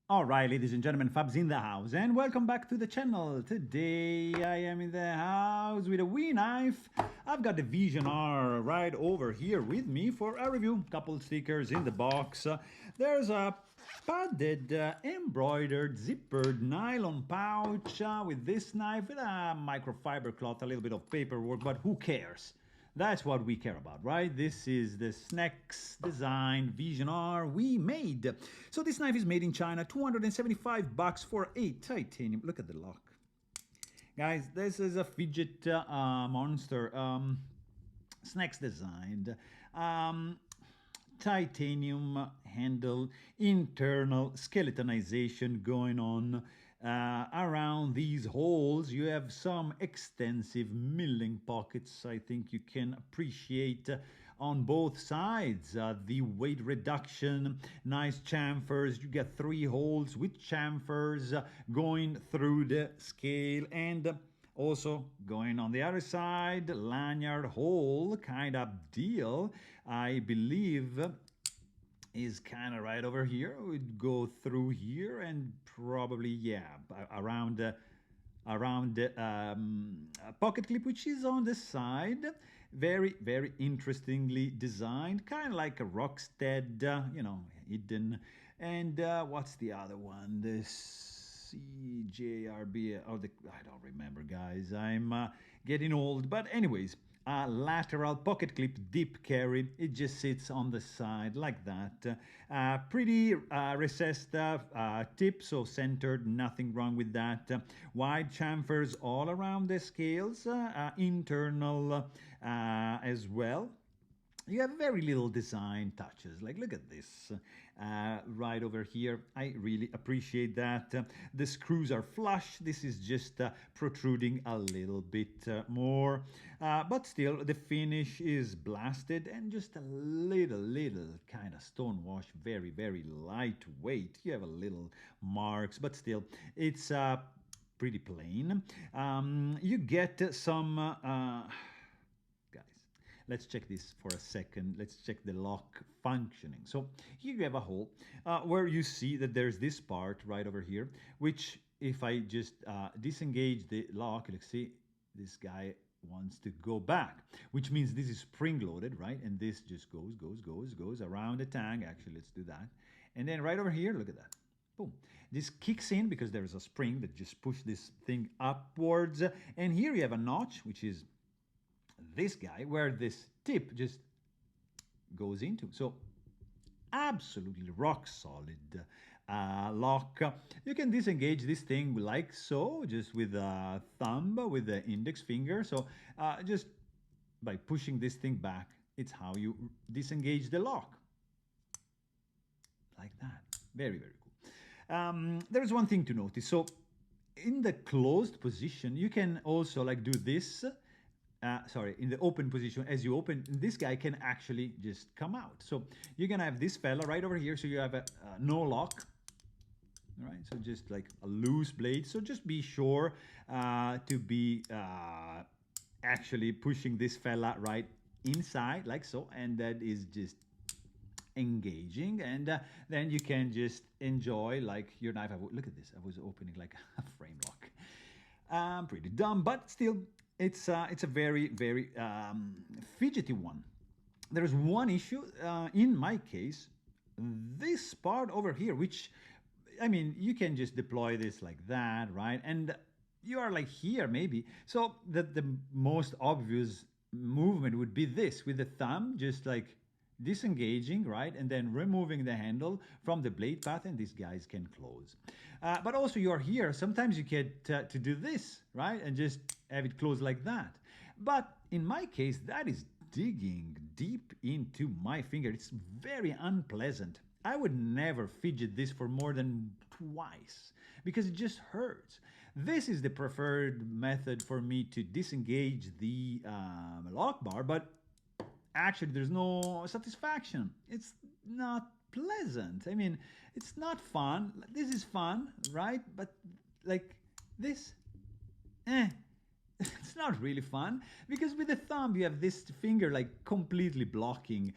Alright, ladies and gentlemen, Fab's in the house, and welcome back to the channel. Today I am in the house with a Wii knife. I've got the Vision R right over here with me for a review. Couple stickers in the box. There's a padded, embroidered, zippered nylon pouch with this knife with a microfiber cloth, a little bit of paperwork, but who cares? That's what we care about, right? This is the Snecx design Vision R we made. So this knife is made in China, 275 bucks for a titanium. Look at the lock. Guys, this is a fidget monster. Snecx designed. Titanium handle, internal skeletonization going on around these holes. You have some extensive milling pockets. I think you can appreciate on both sides the weight reduction, nice chamfers. You get 3 holes with chamfers going through the scale, and also going on the other side, lanyard hole kind of deal, I believe is kind of right over here. We'd go through here and probably, yeah, around the pocket clip, which is on the side. Very, very interestingly designed, kind of like a Rockstead, hidden. And what's the other one? This CJRB, I don't remember, guys. I'm getting old. But anyways, lateral pocket clip dip carry. It just sits on the side like that. Pretty recessed tip, so centered, nothing wrong with that. Wide chamfers all around the scales, internal as well. You have very little design touches. Like, look at this right over here. I really appreciate that. The screws are flush. This is just protruding a little bit more. But still, the finish is blasted and just a little kind of stone wash. Very, very lightweight. You have a little marks, but still, it's pretty plain. You get some... Guys, let's check this for a second. Let's check the lock functioning. So here you have a hole where you see that there's this part right over here, which if I just disengage the lock, let's see, this guy wants to go back, which means this is spring loaded, right? And this just goes around the tank. Actually, let's do that. And then right over here, look at that. Boom. This kicks in because there's a spring that just pushes this thing upwards. And here you have a notch, which is this guy, where this tip just goes into. So absolutely rock solid lock. You can disengage this thing like so, just with a thumb, with the index finger. So just by pushing this thing back, it's how you disengage the lock. Like that. Very, very cool. There's one thing to notice. So in the closed position, you can also like do this. In the open position, as you open, this guy can actually just come out. So you're gonna have this fella right over here. So you have a no lock. All right, so just like a loose blade. So just be sure to be actually pushing this fella right inside, like so, and that is just engaging, and then you can just enjoy like your knife. Look at this, I was opening like a frame lock. Pretty dumb, but still, it's a very, very fidgety one. There's one issue in my case, this part over here, which, I mean, you can just deploy this like that, right? And you are like here maybe. So the most obvious movement would be this, with the thumb just like disengaging, right, and then removing the handle from the blade path, and these guys can close. But also you're here, sometimes you get to do this, right, and just have it close like that. But in my case, that is digging deep into my finger. It's very unpleasant. I would never fidget this for more than twice because it just hurts. This is the preferred method for me to disengage the lock bar, but actually there's no satisfaction. It's not pleasant. I mean, it's not fun. This is fun, right? But like this, it's not really fun, because with the thumb you have this finger like completely blocking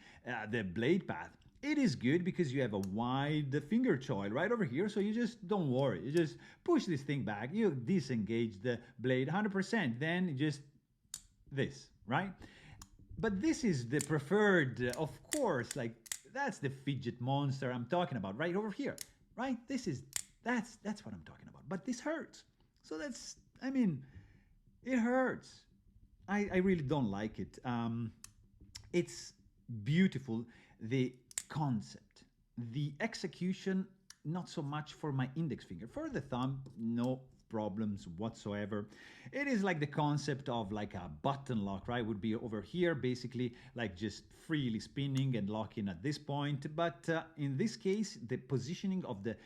the blade path. it is good because you have a wide finger choil right over here, so you just don't worry. You just push this thing back, you disengage the blade 100%, then you just this, right? But this is the preferred, of course, like that's the fidget monster I'm talking about right over here, right? That's what I'm talking about. But this hurts. So that's, I mean, it hurts. I really don't like it. It's beautiful, the concept, the execution, not so much for my index finger. For the thumb, no problems whatsoever. It is like the concept of like a button lock, right? Would be over here, basically like just freely spinning and locking at this point. But in this case, the positioning of the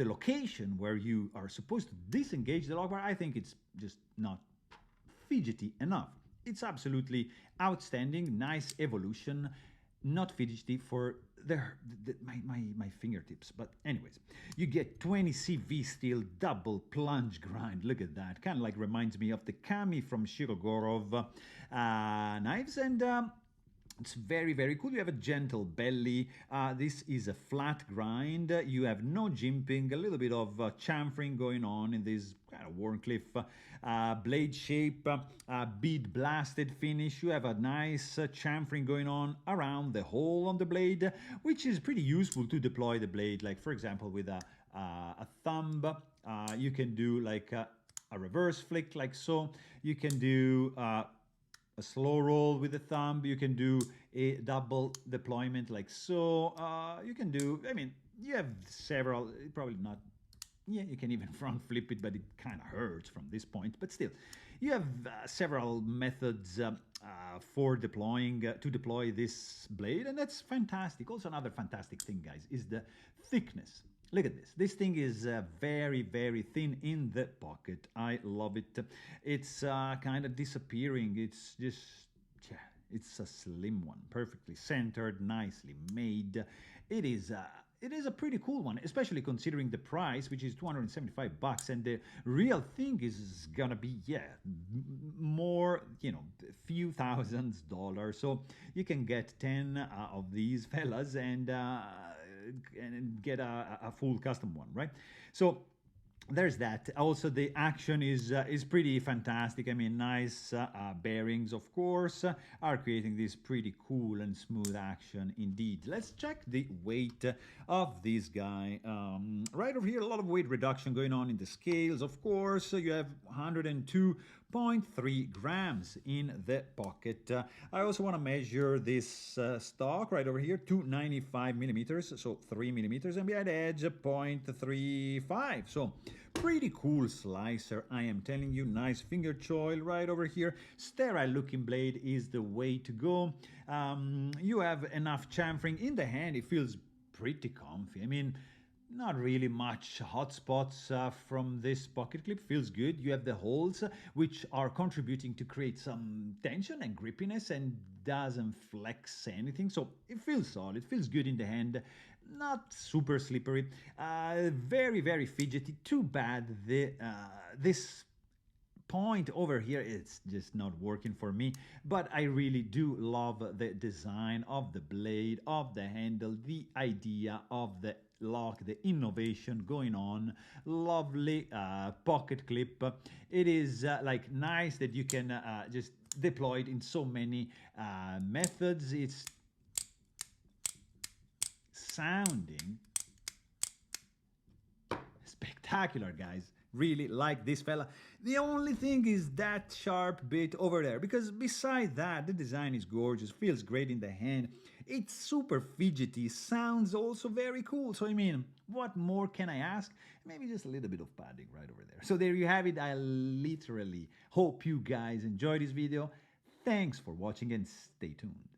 location where you are supposed to disengage the lock bar, I think it's just not fidgety enough. It's absolutely outstanding, nice evolution, not fidgety for my fingertips. But anyways, you get 20 CV steel double plunge grind. Look at that. Kind of like reminds me of the Kami from Shirogorov knives. And it's very, very cool. You have a gentle belly. This is a flat grind. You have no jimping, a little bit of chamfering going on in this kind of Warncliffe blade shape, bead blasted finish. You have a nice chamfering going on around the hole on the blade, which is pretty useful to deploy the blade. Like, for example, with a thumb, you can do like a reverse flick like so. You can do a slow roll with the thumb. You can do a double deployment like so. You can do, I mean, you have several, probably not, yeah, you can even front flip it, but it kind of hurts from this point. But still, you have several methods for deploying, to deploy this blade, and that's fantastic. Also, another fantastic thing, guys, is the thickness. Look at this. This thing is very, very thin in the pocket. I love it. It's kind of disappearing. It's just, yeah, it's a slim one. Perfectly centered, nicely made. It is a pretty cool one, especially considering the price, which is 275 bucks, and the real thing is gonna be, yeah, more, you know, a few $1000s. So you can get 10 of these fellas and get a full custom one, right? So there's that. Also, the action is pretty fantastic. I mean, nice bearings, of course, are creating this pretty cool and smooth action indeed. Let's check the weight of this guy. Right over here, a lot of weight reduction going on in the scales, of course. So you have 102.3 grams in the pocket. I also want to measure this stock right over here, 295 millimeters, so 3 millimeters, and behind the edge, 0.35. So pretty cool slicer, I am telling you. Nice finger choil right over here. Sterile looking blade is the way to go. You have enough chamfering in the hand. It feels pretty comfy. I mean, not really much hot spots from this pocket clip. Feels good. You have the holes, which are contributing to create some tension and grippiness, and doesn't flex anything. So it feels solid. It feels good in the hand. Not super slippery. Very, very fidgety. Too bad this point over here, it's just not working for me. But I really do love the design of the blade, of the handle, the idea of the lock, the innovation going on. Lovely pocket clip. It is like nice that you can just deploy it in so many methods. It's sounding spectacular, guys. Really like this fella. The only thing is that sharp bit over there, because beside that, the design is gorgeous, feels great in the hand. It's super fidgety, sounds also very cool. So I mean, what more can I ask? Maybe just a little bit of padding right over there. So there you have it. I literally hope you guys enjoyed this video. Thanks for watching and stay tuned.